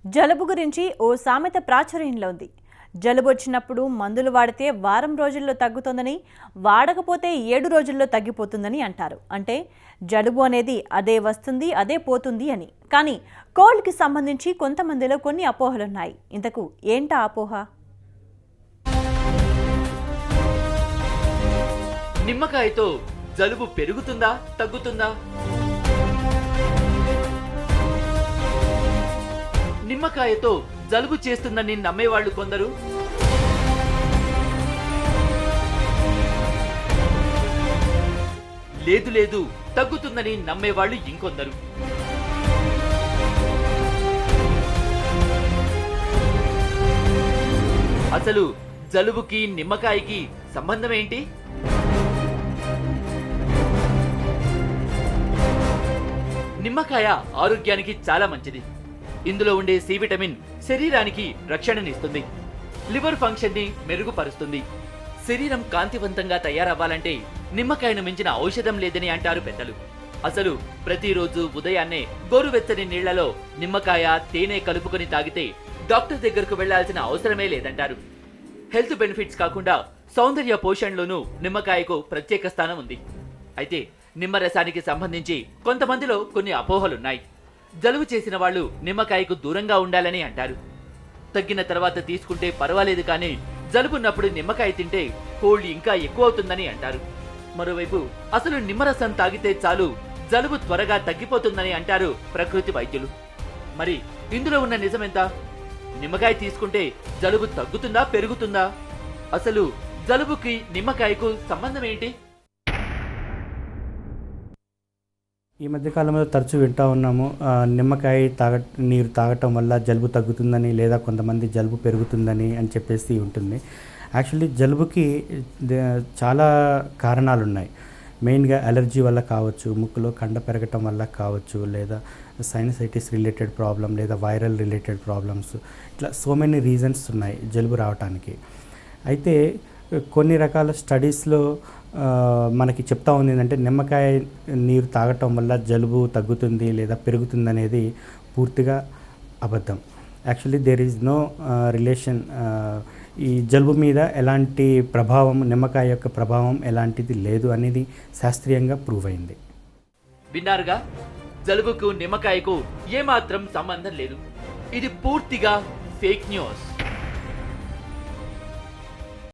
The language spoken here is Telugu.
జలుబు గురించి ఓ సామెత ప్రాచుర్యంలో ఉంది. జలుబు వచ్చినప్పుడు మందులు వాడితే వారం రోజుల్లో తగ్గుతుందని, వాడకపోతే 7 రోజుల్లో తగ్గిపోతుందని అంటారు. అంటే జలుబు అనేది అదే వస్తుంది, అదే పోతుంది అని. కానీ కోల్డ్కి సంబంధించి కొంతమందిలో కొన్ని అపోహలున్నాయి. ఇంతకు ఏంటా అపోహ? నిమ్మకాయతో జలుబు పెరుగుతుందా తగ్గుతుందా? నిమ్మకాయతో జలుబు చేస్తుందని నమ్మేవాళ్లు కొందరు, లేదు లేదు తగ్గుతుందని నమ్మేవాళ్లు ఇంకొందరు. అసలు జలుబుకి నిమ్మకాయకి సంబంధం ఏంటి? నిమ్మకాయ ఆరోగ్యానికి చాలా మంచిది. ఇందులో ఉండే సి విటమిన్ శరీరానికి రక్షణనిస్తుంది, లివర్ ఫంక్షన్ ని మెరుగుపరుస్తుంది. శరీరం కాంతివంతంగా తయారవ్వాలంటే నిమ్మకాయను మించిన ఔషధం లేదని అంటారు పెద్దలు. అసలు ప్రతిరోజు ఉదయాన్నే గోరువెచ్చని నీళ్లలో నిమ్మకాయ తేనె కలుపుకొని తాగితే డాక్టర్ దగ్గరకు వెళ్లాల్సిన అవసరమే లేదంటారు. హెల్త్ బెనిఫిట్స్ కాకుండా సౌందర్య పోషణలోనూ నిమ్మకాయకు ప్రత్యేక స్థానం ఉంది. అయితే నిమ్మరసానికి సంబంధించి కొంతమందిలో కొన్ని అపోహలున్నాయి. జలుబు చేసిన వాళ్ళు నిమ్మకాయకు దూరంగా ఉండాలని అంటారు. తగ్గిన తర్వాత తీసుకుంటే పర్వాలేదు, కానీ జలుబున్నప్పుడు నిమ్మకాయ తింటే కోల్డ్ ఇంకా ఎక్కువ అవుతుందని అంటారు. మరోవైపు అసలు నిమ్మరసం తాగితే చాలు జలుబు త్వరగా తగ్గిపోతుందని అంటారు ప్రకృతి వైద్యులు. మరి ఇందులో ఉన్న నిజమెంత? నిమ్మకాయ తీసుకుంటే జలుబు తగ్గుతుందా పెరుగుతుందా? అసలు జలుబుకి నిమ్మకాయకు సంబంధం ఏంటి? ఈ మధ్యకాలంలో తరచూ వింటూ ఉన్నాము, నిమ్మకాయ నీరు తాగటం వల్ల జలుబు తగ్గుతుందని, లేదా కొంతమంది జలుబు పెరుగుతుందని అని చెప్పేసి ఉంటుంది. యాక్చువల్లీ జలుబుకి చాలా కారణాలు ఉన్నాయి. మెయిన్గా అలర్జీ వల్ల కావచ్చు, ముక్కులో కండ పెరగటం వల్ల కావచ్చు, లేదా సైనసైటిస్ రిలేటెడ్ ప్రాబ్లం, లేదా వైరల్ రిలేటెడ్ ప్రాబ్లమ్స్, ఇట్లా సో మెనీ రీజన్స్ ఉన్నాయి జలుబు రావడానికి. అయితే కొన్ని రకాల స్టడీస్లో మనకి చెప్తా ఉంది ఏంటంటే నిమ్మకాయ నీరు తాగటం వల్ల జలుబు తగ్గుతుంది లేదా పెరుగుతుంది అనేది పూర్తిగా అబద్ధం. Actually there is no relation. ఈ జలుబు మీద ఎలాంటి ప్రభావం, నిమ్మకాయ యొక్క ప్రభావం ఎలాంటిది లేదు అనేది శాస్త్రీయంగా ప్రూవ్ అయింది. విన్నారుగా, జలుబుకు నిమ్మకాయకు ఏమాత్రం సంబంధం లేదు. ఇది పూర్తిగా ఫేక్ న్యూస్.